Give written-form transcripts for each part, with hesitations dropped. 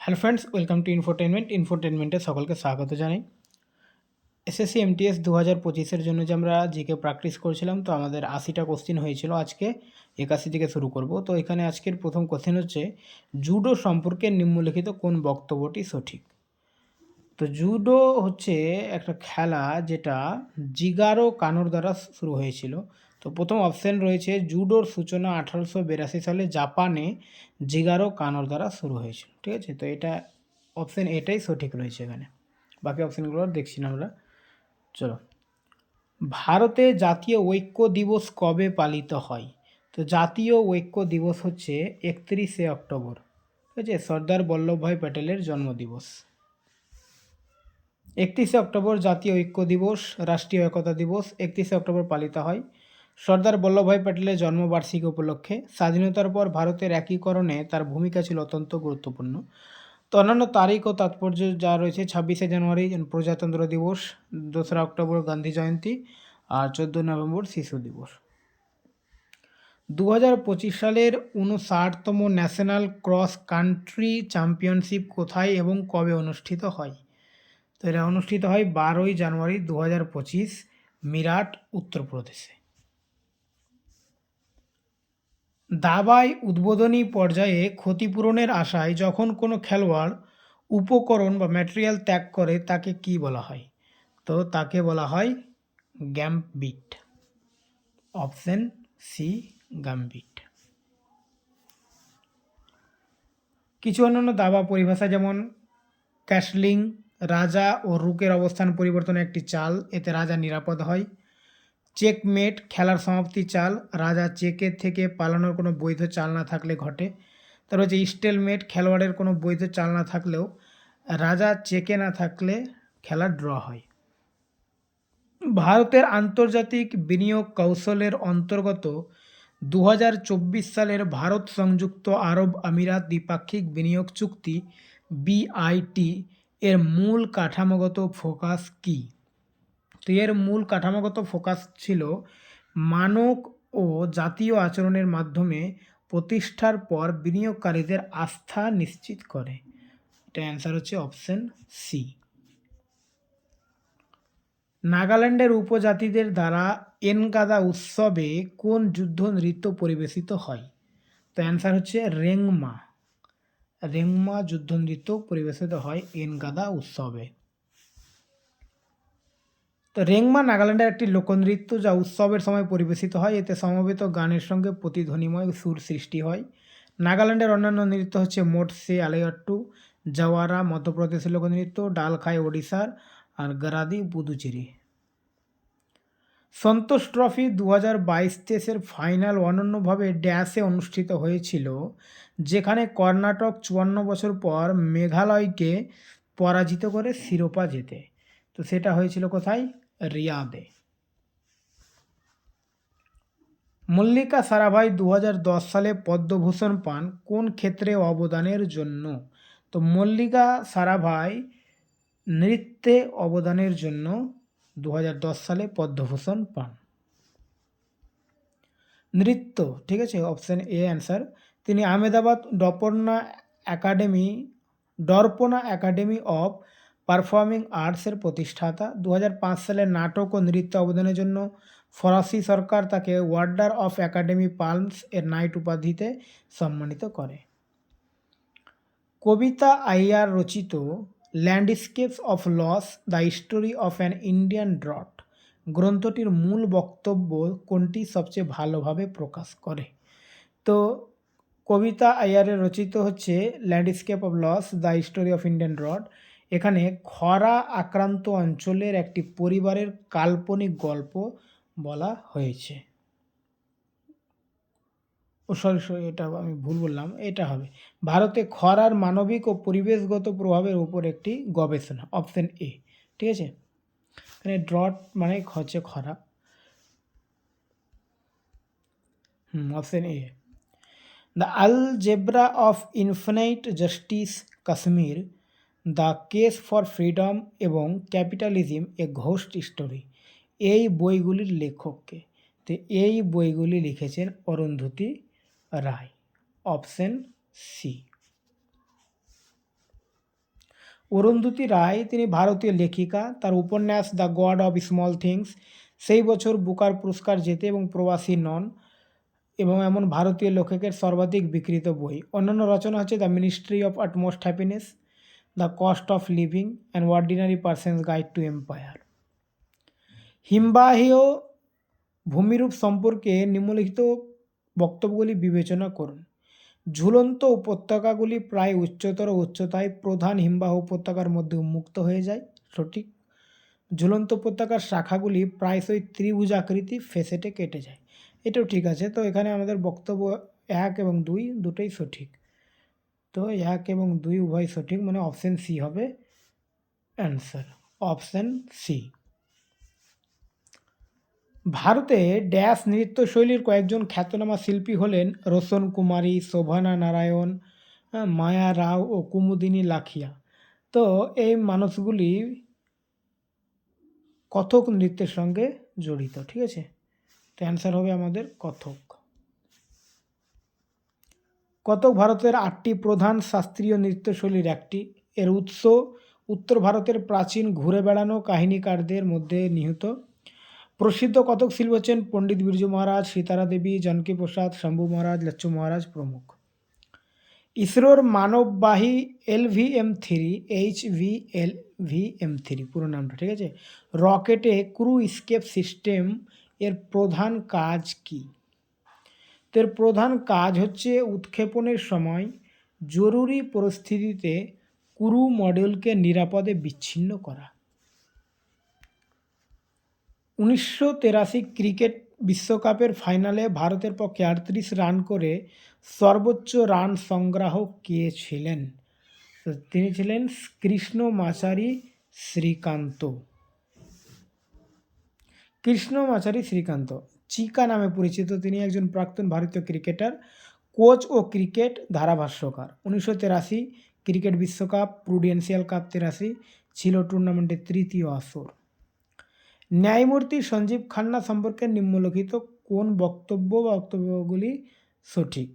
Hello friends, welcome to ইনফোটেনমেন্টে সকলকে স্বাগত জানাই। এসএসসি এমটিএস 2025-এর জন্য যে আমরা জিকে প্র্যাকটিস করছিলাম, তো আমাদের 80টা কোশ্চিন হয়েছিল। আজকে 81 থেকে শুরু করব। তো এখানে আজকের প্রথম কোশ্চেন হচ্ছে, জুডো সম্পর্কে নিম্নলিখিত কোন বক্তব্যটি সঠিক? তো জুডো হচ্ছে একটা খেলা যেটা জিগারো কানোর দ্বারা শুরু হয়েছিল। তো প্রথম অপশান রয়েছে, জুডোর সূচনা 1882 সালে জাপানে জিগারো কানোর দ্বারা শুরু হয়েছিল। ঠিক আছে, তো এটা অপশান এটাই সঠিক রয়েছে এখানে। বাকি অপশানগুলো দেখছি না আমরা। চলো, ভারতে জাতীয় ঐক্য দিবস কবে পালিত হয়? তো জাতীয় ঐক্য দিবস হচ্ছে 31শে অক্টোবর। ঠিক আছে, সর্দার বল্লভভাই প্যাটেলের জন্মদিবস। 31শে অক্টোবর জাতীয় ঐক্য দিবস, রাষ্ট্রীয় একতা দিবস 31শে অক্টোবর পালিত হয় সর্দার বল্লভভাই প্যাটেলের জন্মবার্ষিকী উপলক্ষে। স্বাধীনতার পর ভারতের একীকরণে তার ভূমিকা ছিল অত্যন্ত গুরুত্বপূর্ণ। তো অন্যান্য তারিখ ও তাৎপর্য যা রয়েছে, 26শে জানুয়ারি প্রজাতন্ত্র দিবস, 2রা অক্টোবর গান্ধী জয়ন্তী, আর 14 নভেম্বর শিশু দিবস। 2025 সালের 59তম ন্যাশনাল ক্রস কান্ট্রি চ্যাম্পিয়নশিপ কোথায় এবং কবে অনুষ্ঠিত হয়? তো এটা অনুষ্ঠিত হয় 12ই জানুয়ারি 2025, মিরাট, উত্তরপ্রদেশে। দাবায় উদ্বোধনী পর্যায়ে ক্ষতিপূরণের আশায় যখন কোনো খেলোয়াড় উপকরণ বা ম্যাটেরিয়াল ত্যাগ করে তাকে কি বলা হয়? তো তাকে বলা হয় গ্যাম্বিট। Option C, gambit. কিছু অন্যান্য দাবা পরিভাষা যেমন ক্যাসলিং, রাজা ও রুকের অবস্থান পরিবর্তনের একটি চাল, এতে রাজা নিরাপদ হয়। চেকমেট, খেলার সমাপ্তি চাল, রাজা চেকের থেকে পালানোর কোনো বৈধ চাল না থাকলে ঘটে। তারপর হচ্ছে স্টেলমেট, খেলোয়াড়ের কোনো বৈধ চাল না থাকলেও রাজা চেকে না থাকলে খেলা ড্র হয়। ভারতের আন্তর্জাতিক বিনিয়োগ কৌশলের অন্তর্গত 2024 সালের ভারত সংযুক্ত আরব আমিরাত দ্বিপাক্ষিক বিনিয়োগ চুক্তি বিআইটি এর মূল কাঠামোগত ফোকাস কী? তো এর মূল কাঠামোগত ফোকাস ছিল মানক ও জাতীয় আচরণের মাধ্যমে প্রতিষ্ঠার পর বিনিয়োগকারীদের আস্থা নিশ্চিত করে। এটা অ্যান্সার হচ্ছে অপশন সি। নাগাল্যান্ডের উপজাতিদের দ্বারা এনগাদা উৎসবে কোন যুদ্ধ নৃত্য পরিবেশিত হয়? তো অ্যান্সার হচ্ছে রেংমা। রেংমা যুদ্ধ নৃত্য পরিবেশিত হয় এনগাদা উৎসবে। তো রেংমা নাগাল্যান্ডের একটি লোকনৃত্য যা উৎসবের সময় পরিবেশিত হয়। এতে সমবেত গানের সঙ্গে প্রতিধ্বনিময় সুর সৃষ্টি হয়। নাগাল্যান্ডের অন্যান্য নৃত্য হচ্ছে মোটসে আলেয়াট্টু, জওয়ারা মধ্যপ্রদেশের লোকনৃত্য, ডালখাই ওড়িশার, আর গরাদি পুদুচেরি। সন্তোষ ট্রফি 2022-23 ফাইনাল অনন্যভাবে ড্যাশে অনুষ্ঠিত হয়েছিল, যেখানে কর্ণাটক 54 বছর পর মেঘালয়কে পরাজিত করে শিরোপা জেতে। তো সেটা হয়েছিল কোথায়? রিয়াদে। মল্লিকা সারাভাই 2010 সালে পদ্মভূষণ পান কোন ক্ষেত্রে অবদানের জন্য? তো মল্লিকা সারাভাই নৃত্যে অবদানের জন্য 2010 সালে পদ্মভূষণ পান। নৃত্য, ঠিক আছে, অপশান এ অ্যান্সার। তিনি আহমেদাবাদ ডরপনা একাডেমি অফ পারফর্মিং আর্টসের প্রতিষ্ঠাতা। 2005 সালে নাটক ও নৃত্য অবদানের জন্য ফরাসি সরকার তাকে ওয়ার্ডার অফ একাডেমি পালমস এর নাইট উপাধিতে সম্মানিত করে। কবিতা আইয়ার রচিত landscapes of loss, the story of an Indian drought গ্রন্থটির মূল বক্তব্য কোনটি সবচেয়ে ভালোভাবে প্রকাশ করে? তো কবিতা আইয়ারের রচিত হচ্ছে landscape of loss, the story of Indian drought. এখানে খরা আক্রান্ত অঞ্চলের একটি পরিবারের কাল্পনিক গল্প বলা হয়েছে। সরি, এটা আমি ভুল বললাম, এটা হবে ভারতে খরার মানবিক ও পরিবেশগত প্রভাবের উপর একটি গবেষণা। অপশন এ, ঠিক আছে। এখানে ড্রট মানে হচ্ছে খরা। Option A. The algebra of infinite justice Kashmir, the case for freedom এবং ক্যাপিটালিজম এ ঘোস্ট স্টোরি, এই বইগুলির লেখককে? তো এই বইগুলি লিখেছেন অরুন্ধতী রায়। Option C. অরুন্ধতী রায় তিনি ভারতীয় লেখিকা, তার উপন্যাস the god of small things সেই বছর বুকার পুরস্কার জেতে এবং প্রবাসী নন এবং এমন ভারতীয় লেখকের সর্বাধিক বিক্রিত বই। অন্যান্য রচনা হচ্ছে the ministry of utmost happiness, the cost of living and ordinary person's guide to empire. হিমবাহীয় ভূমিরূপ সম্পর্কে নিম্নলিখিত বক্তব্যগুলি বিবেচনা করুন। ঝুলন্ত উপত্যকাগুলি প্রায় উচ্চতর উচ্চতায় প্রধান হিমবাহ উপত্যকার মধ্যে উন্মুক্ত হয়ে যায়, সঠিক। ঝুলন্ত উপত্যকার শাখাগুলি প্রায়শই ত্রিভুজাকৃতি ফেসেটে কেটে যায়, এটাও ঠিক আছে। তো এখানে আমাদের বক্তব্য 1 এবং 2 দুটোই সঠিক। তো 1 এবং 2 উভয় সঠিক, মানে অপশান সি হবে অ্যান্সার, অপশান সি। ভারতে ড্যাশ নৃত্যশৈলীর কয়েকজন খ্যাতনামা শিল্পী হলেন রোশন কুমারী, শোভনা নারায়ণ, মায়া রাও ও কুমুদিনী লাখিয়া। তো এই মানুষগুলি কথক নৃত্যের সঙ্গে জড়িত, ঠিক আছে। তো অ্যান্সার হবে আমাদের কথক। কথক ভারতের 8টি প্রধান শাস্ত্রীয় নৃত্যশৈলীর একটি। এর উৎস উত্তর ভারতের প্রাচীন ঘুরে বেড়ানো কাহিনীকারদের মধ্যে নিহিত। প্রসিদ্ধ কথক শিল্পী হচ্ছেন পণ্ডিত বিরজু মহারাজ, সীতারা দেবী, জানকী প্রসাদ, শম্ভু মহারাজ, লচ্ছু মহারাজ প্রমুখ। ইসরোর মানববাহী LVM-3 HVLVM-3 পুরো নামটা, ঠিক আছে, রকেটে ক্রু স্কেপ সিস্টেম এর প্রধান কাজ কি? তো এর প্রধান কাজ হচ্ছে উৎক্ষেপণের সময় জরুরি পরিস্থিতিতে ক্রু মডিউলকে নিরাপদে বিচ্ছিন্ন করা। 1983 ক্রিকেট বিশ্বকাপের ফাইনালে ভারতের পক্ষে 38 রান করে সর্বোচ্চ রান সংগ্রাহক কে ছিলেন? তো তিনি ছিলেন কৃষ্ণমাচারী শ্রীকান্ত। কৃষ্ণমাচারী শ্রীকান্ত চিকা নামে পরিচিত। তিনি একজন প্রাক্তন ভারতীয় ক্রিকেটার, কোচ ও ক্রিকেট ধারাভাষ্যকার। 1983 ক্রিকেট বিশ্বকাপ, প্রুডেন্সিয়াল কাপ 83 ছিল টুর্নামেন্টের তৃতীয় আসর। ন্যায়মূর্তি সঞ্জীব খান্না সম্পর্কে নিম্নলিখিত কোন বক্তব্যগুলি সঠিক?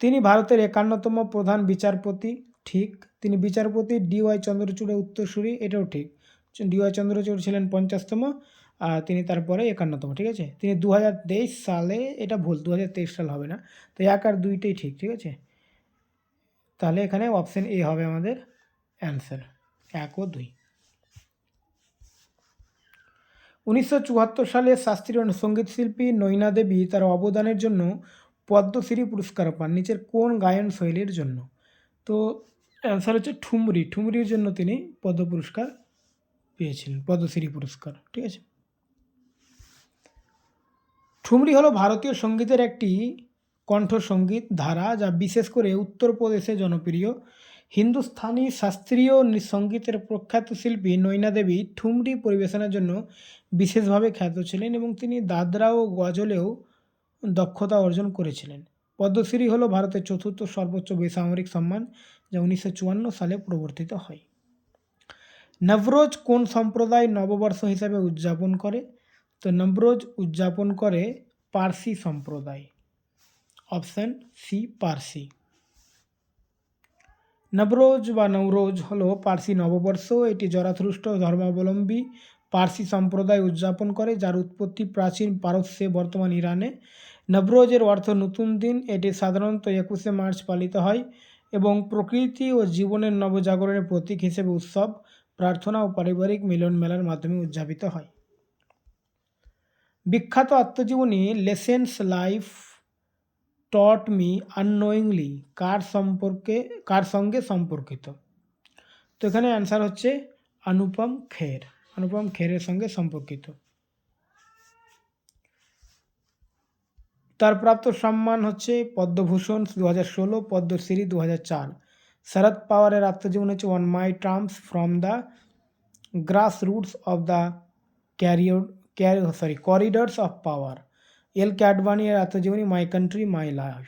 তিনি ভারতের 51তম প্রধান বিচারপতি, ঠিক। তিনি বিচারপতি DY চন্দ্রচূড়ের উত্তরসূরি, এটাও ঠিক। DY চন্দ্রচূড় ছিলেন 50তম, আর তিনি তারপরে 51তম, ঠিক আছে। তিনি 2023 সালে, এটা ভুল, 2023 সাল হবে না, তো 1 আর 2টাই ঠিক, ঠিক আছে। তাহলে এখানে অপশান এ হবে আমাদের অ্যান্সার, 1 ও 2। 1974 সালে শাস্ত্রীয় সঙ্গীত শিল্পী নৈনা দেবী তার অবদানের জন্য পদ্মশ্রী পুরস্কার পান নিচের কোন গায়ন শৈলীর জন্য? তো অ্যান্সার হচ্ছে ঠুমরি। ঠুমরির জন্য তিনি পদ্ম পুরস্কার পেয়েছিলেন, পদ্মশ্রী পুরস্কার, ঠিক আছে। ঠুমরি হলো ভারতীয় সঙ্গীতের একটি কণ্ঠসঙ্গীত ধারা যা বিশেষ করে উত্তরপ্রদেশে জনপ্রিয়। হিন্দুস্তানি শাস্ত্রীয় সঙ্গীতের প্রখ্যাত শিল্পী নৈনা দেবী ঠুমরি পরিবেশনের জন্য বিশেষভাবে খ্যাত ছিলেন এবং তিনি দাদরা ও গজলেও দক্ষতা অর্জন করেছিলেন। পদ্মশ্রী হলো ভারতের চতুর্থ সর্বোচ্চ বেসামরিক সম্মান, যা 1954 সালে প্রবর্তিত হয়। নবরোজ কোন সম্প্রদায় নববর্ষ হিসাবে উদযাপন করে? তো নবরোজ উদযাপন করে পার্সি সম্প্রদায়, অপশান সি পার্সি। নবরোজ বা নওরোজ হলো পার্সি নববর্ষ। এটি জরাথুস্ট্র ধর্মাবলম্বী পার্সি সম্প্রদায় উদযাপন করে, যার উৎপত্তি প্রাচীন পারস্যে, বর্তমান ইরানে। নবরোজের অর্থ নতুন দিন। এটি সাধারণত 21শে মার্চ পালিত হয় এবং প্রকৃতি ও জীবনের নবজাগরণের প্রতীক হিসেবে উৎসব, প্রার্থনা ও পারিবারিক মিলন মেলার মাধ্যমে উদযাপিত হয়। বিখ্যাত আত্মজীবনী lessons life taught me unknowingly কার সঙ্গে সম্পর্কিত? তো এখানে অ্যান্সার হচ্ছে অনুপম খের। অনুপম খেরের সঙ্গে সম্পর্কিত। তার প্রাপ্ত সম্মান হচ্ছে পদ্মভূষণ 2016, পদ্মশ্রী 2004। শরদ পাওয়ারের আত্মজীবন হচ্ছে on my terms from the grass roots of the corridors of power. L ক্যাডবানি এর আত্মজীবনী মাই কান্ট্রি মাই লাইফ।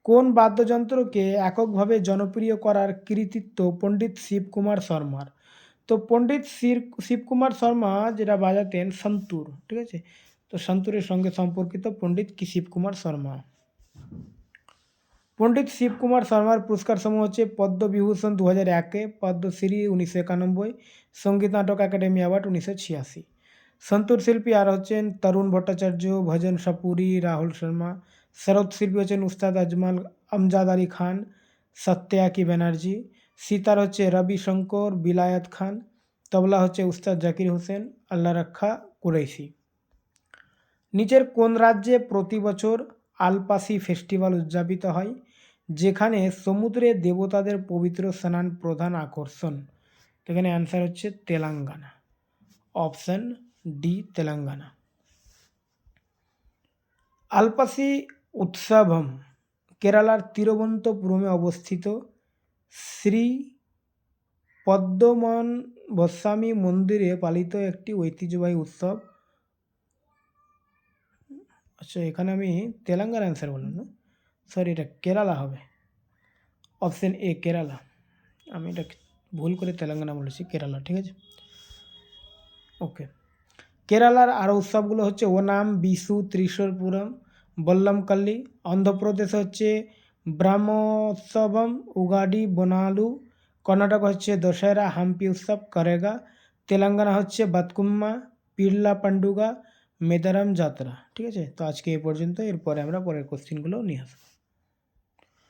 কোন বাদ্যযন্ত্রকে এককভাবে জনপ্রিয় করার কৃতিত্ব পণ্ডিত শিবকুমার শর্মার? তো পণ্ডিত শিবকুমার শর্মা যেটা বাজাতেন সন্তুর, ঠিক আছে। তো সন্তুরের সঙ্গে সম্পর্কিত পণ্ডিত শিবকুমার শর্মা। পণ্ডিত শিবকুমার শর্মার পুরস্কার সমূহ হচ্ছে পদ্মবিভূষণ 2001, পদ্মশ্রী 1991, সঙ্গীত নাটক একাডেমি অ্যাওয়ার্ড 1986। সন্তুর শিল্পী আর হচ্ছেন তরুণ ভট্টাচার্য, ভজন সাপুরি, রাহুল শর্মা। শরৎ শিল্পী হচ্ছেন উস্তাদ আজমাল আমজাদ আলী খান, সত্যাকি ব্যানার্জি। সিতার হচ্ছে রবি শঙ্কর, বিলায়াত খান। তবলা হচ্ছে উস্তাদ জাকির হোসেন, আল্লাহ রাখা কুরাইশি। নিচের কোন রাজ্যে প্রতি বছর আলপাসি ফেস্টিভ্যাল উদযাপিত হয়, যেখানে সমুদ্রে দেবতাদের পবিত্র স্নান প্রধান আকর্ষণ? এখানে অ্যান্সার হচ্ছে তেলেঙ্গানা, অপশান ডি তেলেঙ্গানা। আলপাসি উৎসবম কেরালার তিরুবনন্তপুরমে অবস্থিত শ্রী পদ্মনাভস্বামী মন্দিরে পালিত একটি ঐতিহ্যবাহী উৎসব। আচ্ছা, এখানে আমি তেলেঙ্গানা অ্যান্সার বললাম না, সরি, এটা কেরালা হবে, অপশান এ কেরালা। আমি এটা ভুল করে তেলেঙ্গানা বলেছি, কেরালা, ঠিক আছে, ওকে। কেরালার আরও উৎসবগুলো হচ্ছে ওনাম, বিশু, ত্রিশূরপুরম, বল্লমকল্লি। অন্ধ্রপ্রদেশ হচ্ছে ব্রহ্মোৎসবম, উগাডি, বোনালু। কর্ণাটক হচ্ছে দশেরা, হাম্পি উৎসব, করেগা। তেলেঙ্গানা হচ্ছে বাতকুম্মা, পিরলা পান্ডুগা, মেদারাম যাত্রা। ঠিক আছে, তো আজকে এই পর্যন্ত, এরপরে আমরা পরের কোশ্চেনগুলো নিয়ে আসবো।